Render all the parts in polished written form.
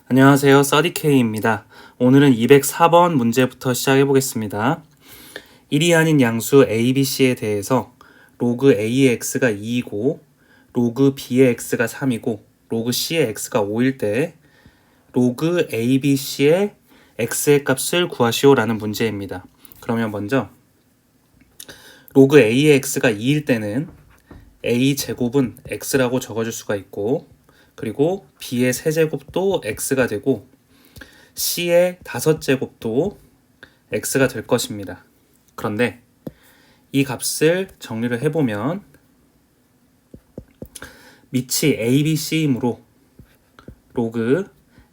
안녕하세요. 써디케이입니다. 오늘은 204번 문제부터 시작해 보겠습니다. 1이 아닌 양수 ABC에 대해서 로그 A의 x가 2이고 로그 B의 x가 3이고 로그 C의 x가 5일 때 로그 ABC의 x의 값을 구하시오라는 문제입니다. 그러면 먼저 로그 A의 x가 2일 때는 A 제곱은 x라고 적어줄 수가 있고, 그리고 B의 세제곱도 x가 되고 C의 5제곱도 x가 될 것입니다. 그런데 이 값을 정리를 해보면 밑이 ABC이므로 로그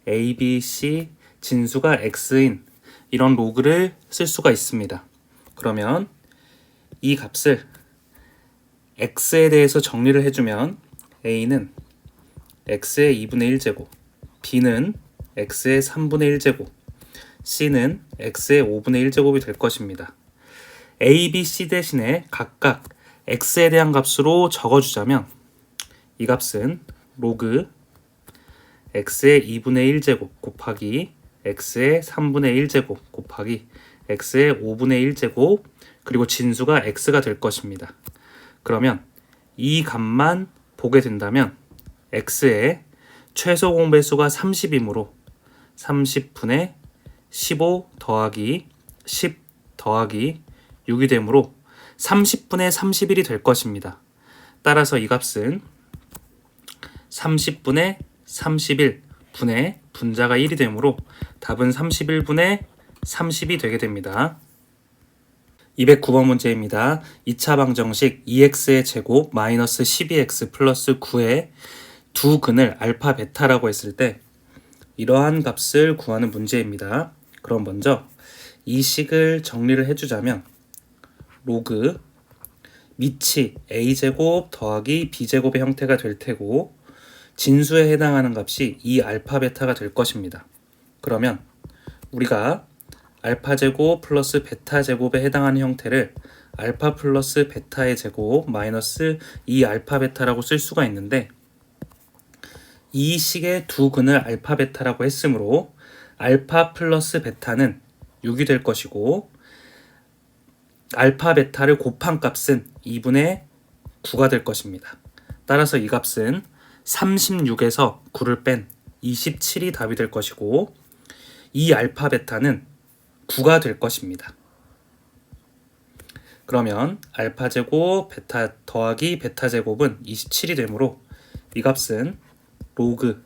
ABC 진수가 x인 이런 로그를 쓸 수가 있습니다. 그러면 이 값을 x에 대해서 정리를 해주면 a는 x의 2분의 1제곱, b는 x의 3분의 1제곱, c는 x의 5분의 1제곱이 될 것입니다. a, b, c 대신에 각각 x에 대한 값으로 적어주자면 이 값은 로그 x의 2분의 1제곱 곱하기 x의 3분의 1제곱 곱하기 x의 5분의 1제곱 그리고 진수가 x가 될 것입니다. 그러면 이 값만 보게 된다면 x의 최소 공배수가 30이므로 30분의 15 더하기 10 더하기 6이 되므로 30분의 31이 될 것입니다. 따라서 이 값은 30분의 31분의 분자가 1이 되므로 답은 31분의 30이 되게 됩니다. 209번 문제입니다. 2차 방정식 2x의 제곱 마이너스 12x 플러스 9의 두 근을 알파 베타라고 했을 때 이러한 값을 구하는 문제입니다. 그럼 먼저 이 식을 정리를 해주자면 로그 밑이 a제곱 더하기 b제곱의 형태가 될 테고 진수에 해당하는 값이 이 알파 베타가 될 것입니다. 그러면 우리가 알파 제곱 플러스 베타 제곱에 해당하는 형태를 알파 플러스 베타의 제곱 마이너스 2 알파 베타라고 쓸 수가 있는데, 이 식의 두 근을 알파 베타라고 했으므로 알파 플러스 베타는 6이 될 것이고 알파 베타를 곱한 값은 2분의 9가 될 것입니다. 따라서 이 값은 36에서 9를 뺀 27이 답이 될 것이고 이 알파 베타는 9가 될 것입니다. 그러면 알파 제곱 베타 더하기 베타 제곱은 27이 되므로 이 값은 로그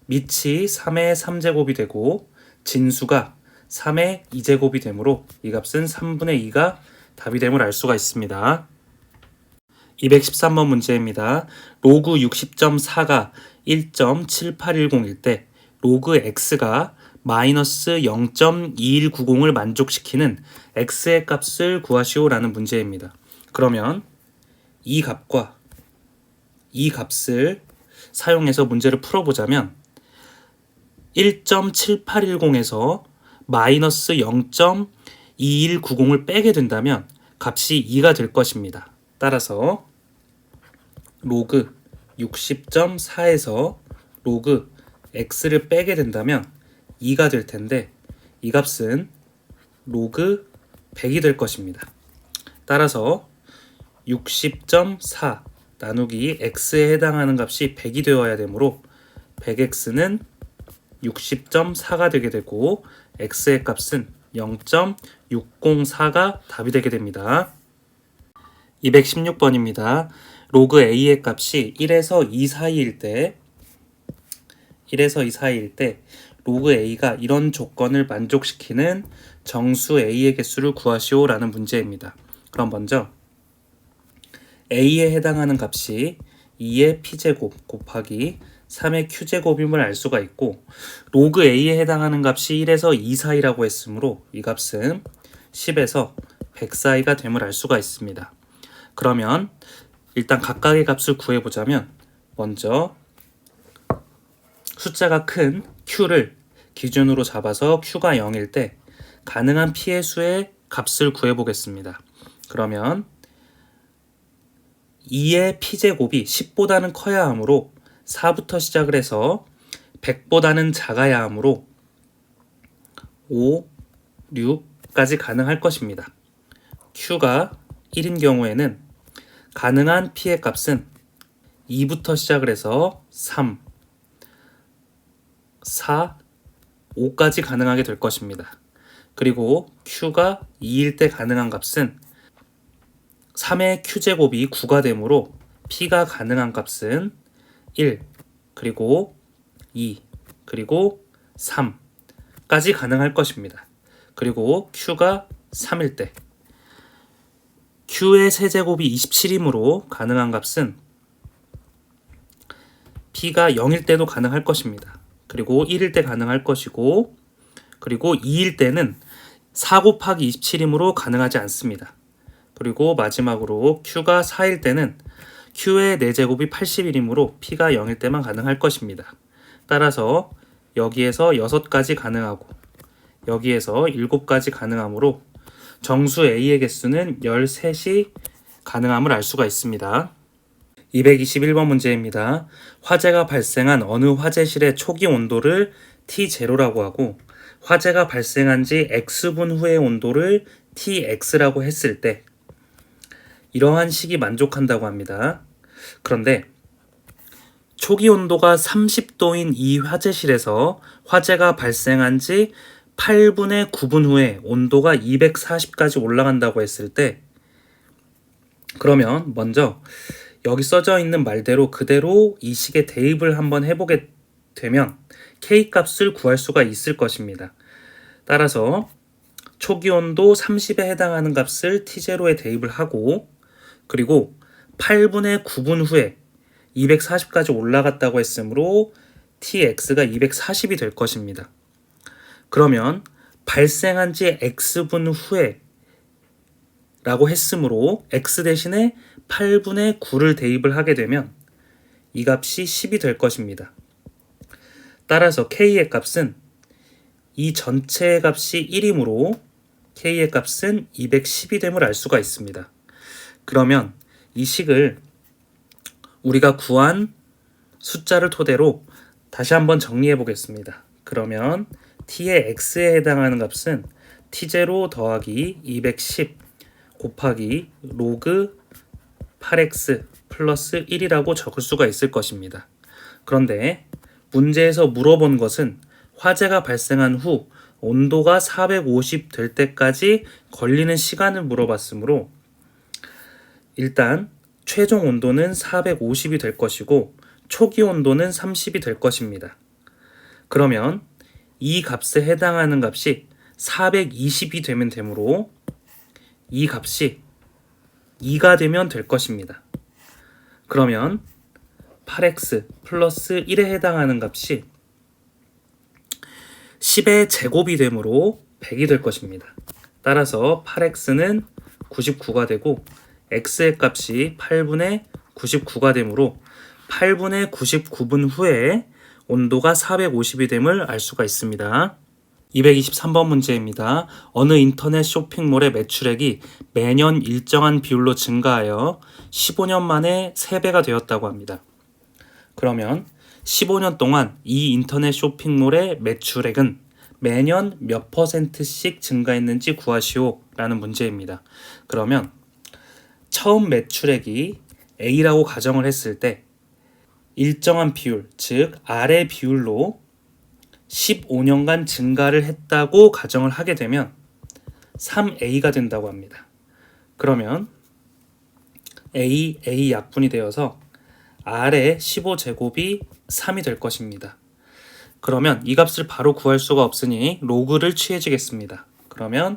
밑이 3의 3제곱이 되고 진수가 3의 2제곱이 되므로 이 값은 3분의 2가 답이 됨을 알 수가 있습니다. 213번 문제입니다. 로그 60.4가 1.7810일 때 로그 x가 마이너스 0.2190을 만족시키는 x의 값을 구하시오라는 문제입니다. 그러면 이 값과 이 값을 사용해서 문제를 풀어보자면 1.7810에서 마이너스 0.2190을 빼게 된다면 값이 2가 될 것입니다. 따라서 로그 60.4에서 로그 x를 빼게 된다면 2가 될 텐데 이 값은 로그 100이 될 것입니다. 따라서 60.4 나누기 x에 해당하는 값이 100이 되어야 되므로 100x는 60.4가 되게 되고 x의 값은 0.604가 답이 되게 됩니다. 216번입니다. 로그 a의 값이 1에서 2 사이일 때 로그 a가 이런 조건을 만족시키는 정수 a의 개수를 구하시오라는 문제입니다. 그럼 먼저 a에 해당하는 값이 2의 p제곱 곱하기 3의 q제곱임을 알 수가 있고 로그 a에 해당하는 값이 1에서 2 사이라고 했으므로 이 값은 10에서 100 사이가 됨을 알 수가 있습니다. 그러면 일단 각각의 값을 구해보자면 먼저 숫자가 큰 q를 기준으로 잡아서 q가 0일 때 가능한 p의 수의 값을 구해보겠습니다. 그러면 2의 p제곱이 10보다는 커야 하므로 4부터 시작을 해서 100보다는 작아야 하므로 5, 6까지 가능할 것입니다. Q가 1인 경우에는 가능한 P의 값은 2부터 시작을 해서 3, 4, 5까지 가능하게 될 것입니다. 그리고 Q가 2일 때 가능한 값은 3의 Q제곱이 9가 되므로 P가 가능한 값은 1, 그리고 2, 그리고 3까지 가능할 것입니다. 그리고 Q가 3일 때 Q의 세제곱이 27이므로 가능한 값은 P가 0일 때도 가능할 것입니다. 그리고 1일 때 가능할 것이고, 그리고 2일 때는 4 곱하기 27이므로 가능하지 않습니다. 그리고 마지막으로 Q가 4일 때는 Q의 4제곱이 81이므로 P가 0일 때만 가능할 것입니다. 따라서 여기에서 6가지 가능하고 여기에서 7가지 가능하므로 정수 A의 개수는 13이 가능함을 알 수가 있습니다. 221번 문제입니다. 화재가 발생한 어느 화재실의 초기 온도를 T0라고 하고 화재가 발생한 지 X분 후의 온도를 TX라고 했을 때 이러한 식이 만족한다고 합니다. 그런데 초기 온도가 30도인 이 화재실에서 화재가 발생한 지 8분의 9분 후에 온도가 240까지 올라간다고 했을 때 그러면 먼저 여기 써져 있는 말대로 그대로 이 식에 대입을 한번 해보게 되면 K 값을 구할 수가 있을 것입니다. 따라서 초기 온도 30에 해당하는 값을 T0에 대입을 하고 그리고 8분의 9분 후에 240까지 올라갔다고 했으므로 TX가 240이 될 것입니다. 그러면 발생한 지 X분 후에 라고 했으므로 X 대신에 8분의 9를 대입을 하게 되면 이 값이 10이 될 것입니다. 따라서 K의 값은 이 전체의 값이 1이므로 K의 값은 210이 됨을 알 수가 있습니다. 그러면 이 식을 우리가 구한 숫자를 토대로 다시 한번 정리해 보겠습니다. 그러면 T의 X에 해당하는 값은 T0 더하기 210 곱하기 로그 8x 플러스 1이라고 적을 수가 있을 것입니다. 그런데 문제에서 물어본 것은 화재가 발생한 후 온도가 450 될 때까지 걸리는 시간을 물어봤으므로 일단 최종 온도는 450이 될 것이고 초기 온도는 30이 될 것입니다. 그러면 이 값에 해당하는 값이 420이 되면 되므로 이 값이 2가 되면 될 것입니다. 그러면 8x 플러스 1에 해당하는 값이 10의 제곱이 되므로 100이 될 것입니다. 따라서 8x는 99가 되고 x의 값이 8분의 99가 되므로 8분의 99분 후에 온도가 450이 됨을 알 수가 있습니다. 223번 문제입니다. 어느 인터넷 쇼핑몰의 매출액이 매년 일정한 비율로 증가하여 15년 만에 3배가 되었다고 합니다. 그러면 15년 동안 이 인터넷 쇼핑몰의 매출액은 매년 몇 %씩 증가했는지 구하시오 라는 문제입니다. 그러면 처음 매출액이 A라고 가정을 했을 때 일정한 비율, 즉 R의 비율로 15년간 증가를 했다고 가정을 하게 되면 3A가 된다고 합니다. 그러면 A 약분이 되어서 R의 15제곱이 3이 될 것입니다. 그러면 이 값을 바로 구할 수가 없으니 로그를 취해주겠습니다. 그러면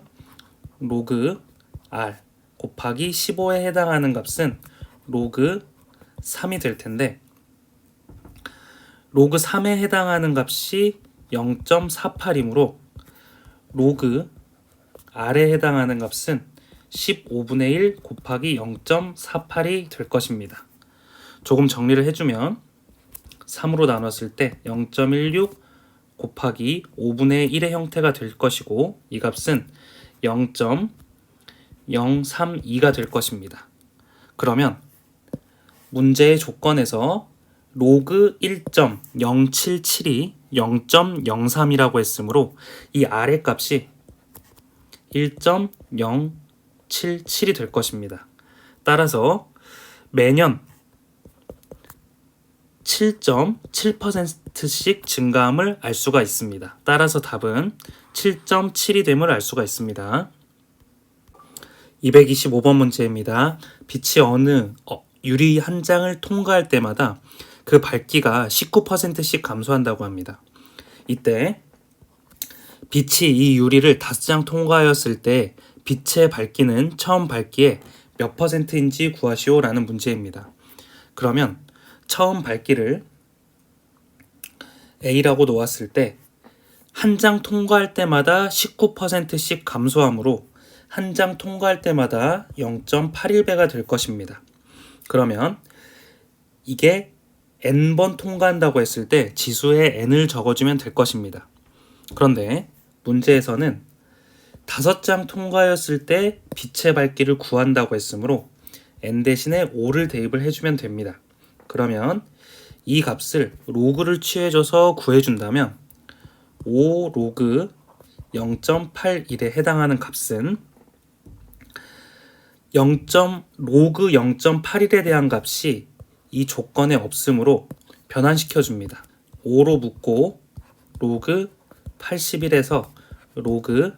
로그 R 곱하기 15에 해당하는 값은 로그 3이 될 텐데 로그 3에 해당하는 값이 0.48이므로 로그 R에 해당하는 값은 15분의 1 곱하기 0.48이 될 것입니다. 조금 정리를 해주면 3으로 나눴을 때 0.16 곱하기 5분의 1의 형태가 될 것이고 이 값은 0.032가 될 것입니다. 그러면 문제의 조건에서 로그 1.077이 0.03이라고 했으므로 이 아래 값이 1.077이 될 것입니다. 따라서 매년 7.7%씩 증가함을 알 수가 있습니다. 따라서 답은 7.7이 됨을 알 수가 있습니다. 225번 문제입니다. 빛이 어느 유리 한 장을 통과할 때마다 그 밝기가 19%씩 감소한다고 합니다. 이때 빛이 이 유리를 5장 통과하였을 때 빛의 밝기는 처음 밝기의 몇 %인지 구하시오 라는 문제입니다. 그러면 처음 밝기를 A라고 놓았을 때 한 장 통과할 때마다 19%씩 감소하므로 한 장 통과할 때마다 0.81배가 될 것입니다. 그러면 이게 n번 통과한다고 했을 때 지수에 n을 적어주면 될 것입니다. 그런데 문제에서는 5장 통과였을 때 빛의 밝기를 구한다고 했으므로 n 대신에 5를 대입을 해주면 됩니다. 그러면 이 값을 로그를 취해줘서 구해준다면 5 로그 0.81에 해당하는 값은 로그 0.81에 대한 값이 이 조건에 없으므로 변환시켜줍니다. 5로 묶고 로그 81에서 로그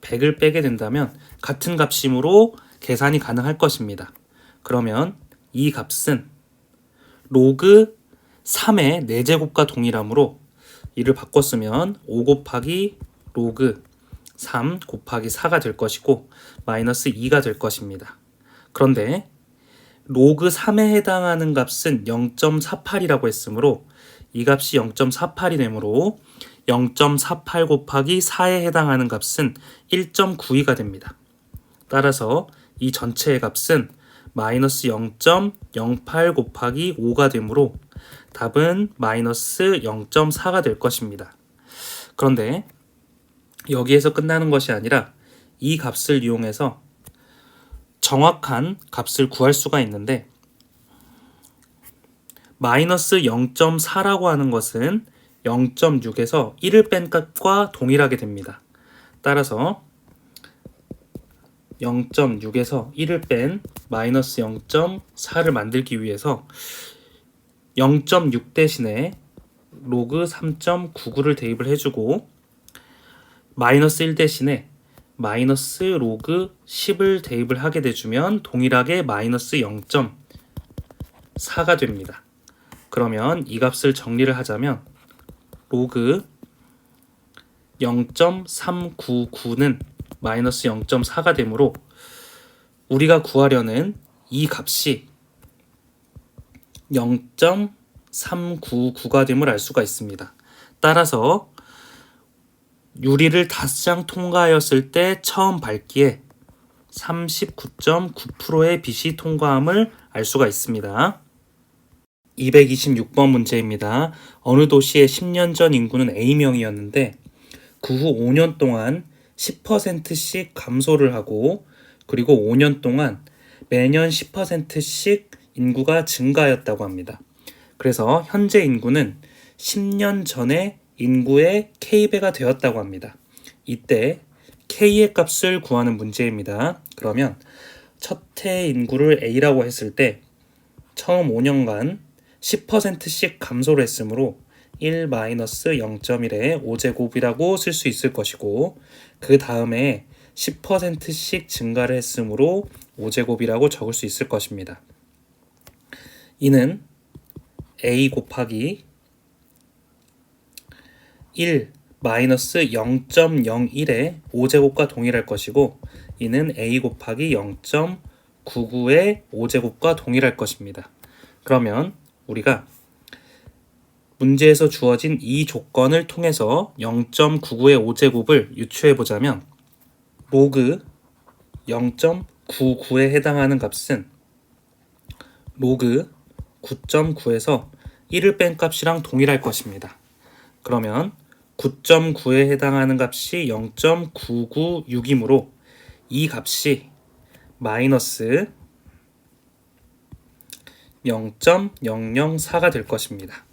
100을 빼게 된다면 같은 값이므로 계산이 가능할 것입니다. 그러면 이 값은 로그 3의 4제곱과 동일하므로 이를 바꿨으면 5 곱하기 로그 3 곱하기 4가 될 것이고 마이너스 2가 될 것입니다. 그런데 로그 3에 해당하는 값은 0.48이라고 했으므로 이 값이 0.48이 되므로 0.48 곱하기 4에 해당하는 값은 1.92가 됩니다. 따라서 이 전체의 값은 마이너스 0.08 곱하기 5가 되므로 답은 마이너스 0.4가 될 것입니다. 그런데 여기에서 끝나는 것이 아니라 이 값을 이용해서 정확한 값을 구할 수가 있는데 마이너스 0.4라고 하는 것은 0.6에서 1을 뺀 값과 동일하게 됩니다. 따라서 0.6에서 1을 뺀 마이너스 0.4를 만들기 위해서 0.6 대신에 로그 3.99를 대입을 해주고 마이너스 1 대신에 마이너스 로그 10을 대입을 하게 돼주면 동일하게 마이너스 0.4가 됩니다. 그러면 이 값을 정리를 하자면 로그 0.399는 마이너스 0.4가 되므로 우리가 구하려는 이 값이 0.399가 됨을 알 수가 있습니다. 따라서 유리를 5장 통과하였을 때 처음 밝기에 39.9%의 빛이 통과함을 알 수가 있습니다. 226번 문제입니다. 어느 도시의 10년 전 인구는 A명이었는데 그 후 5년 동안 10%씩 감소를 하고 그리고 5년 동안 매년 10%씩 인구가 증가하였다고 합니다. 그래서 현재 인구는 10년 전에 인구의 K배가 되었다고 합니다. 이때 K의 값을 구하는 문제입니다. 그러면 첫 해 인구를 A라고 했을 때 처음 5년간 10%씩 감소를 했으므로 1-0.1의 5제곱이라고 쓸 수 있을 것이고 그 다음에 10%씩 증가를 했으므로 5제곱이라고 적을 수 있을 것입니다. 이는 A 곱하기 1 마이너스 0.01의 5제곱과 동일할 것이고 이는 A 곱하기 0.99의 5제곱과 동일할 것입니다. 그러면 우리가 문제에서 주어진 이 조건을 통해서 0.99의 5제곱을 유추해 보자면 로그 0.99에 해당하는 값은 로그 9.9에서 1을 뺀 값이랑 동일할 것입니다. 그러면 9.9에 해당하는 값이 0.996이므로 이 값이 마이너스 0.004가 될 것입니다.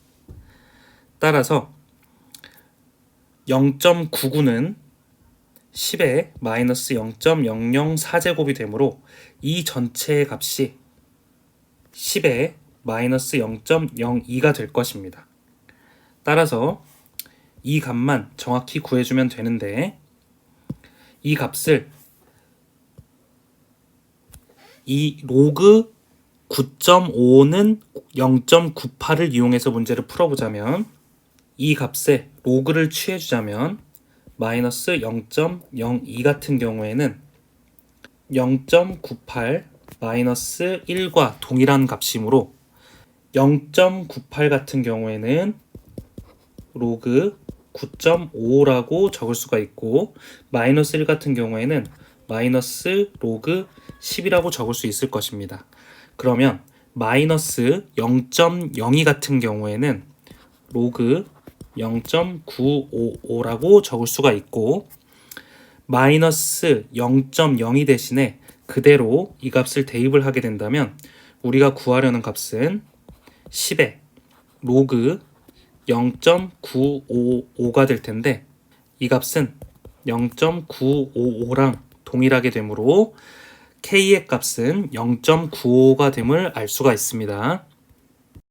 따라서 0.99는 10의 마이너스 0.004제곱이 되므로 이 전체의 값이 10의 마이너스 0.02가 될 것입니다. 따라서 이 값만 정확히 구해주면 되는데 이 값을 이 로그 9.5는 0.98을 이용해서 문제를 풀어보자면 이 값에 로그를 취해주자면 마이너스 0.02 같은 경우에는 0.98 마이너스 1과 동일한 값이므로 0.98 같은 경우에는 로그 9.5라고 적을 수가 있고 마이너스 1 같은 경우에는 마이너스 로그 10이라고 적을 수 있을 것입니다. 그러면 마이너스 0.02 같은 경우에는 로그 0.955라고 적을 수가 있고 마이너스 0.02 대신에 그대로 이 값을 대입을 하게 된다면 우리가 구하려는 값은 10의 로그 0.955가 될 텐데 이 값은 0.955랑 동일하게 되므로 K의 값은 0.95가 됨을 알 수가 있습니다.